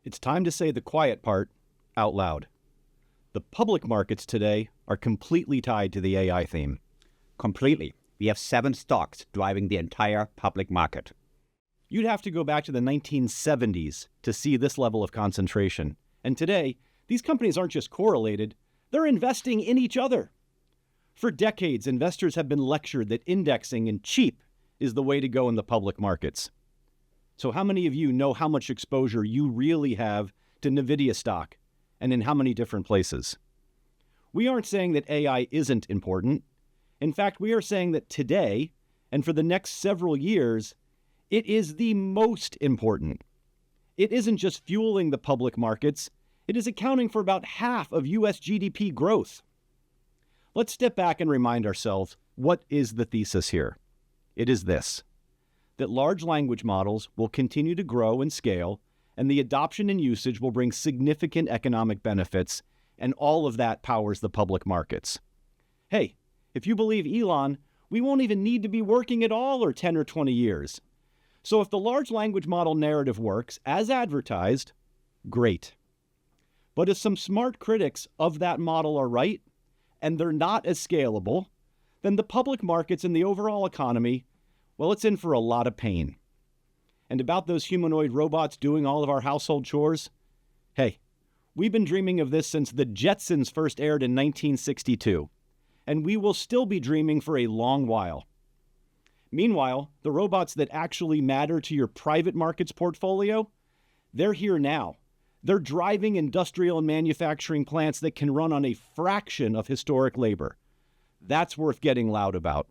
It's time to say the quiet part out loud. The public markets today are completely tied to the AI theme. Completely. We have 7 stocks driving the entire public market. You'd have to go back to the 1970s to see this level of concentration. And today, these companies aren't just correlated, they're investing in each other. For decades, investors have been lectured that indexing and cheap is the way to go in the public markets. So how many of you know how much exposure you really have to NVIDIA stock and in how many different places? We aren't saying that AI isn't important. In fact, we are saying that today, and for the next several years, it is the most important. It isn't just fueling the public markets, it is accounting for about half of US GDP growth. Let's step back and remind ourselves, what is the thesis here? It is this, that large language models will continue to grow and scale, and the adoption and usage will bring significant economic benefits, and all of that powers the public markets. Hey, if you believe Elon, we won't even need to be working at all or 10 or 20 years. So if the large language model narrative works as advertised, great. But if some smart critics of that model are right, and they're not as scalable, then the public markets and the overall economy, well, it's in for a lot of pain. And about those humanoid robots doing all of our household chores, hey, we've been dreaming of this since the Jetsons first aired in 1962, and we will still be dreaming for a long while. Meanwhile, the robots that actually matter to your private markets portfolio, they're here now. They're driving industrial and manufacturing plants that can run on a fraction of historic labor. That's worth getting loud about.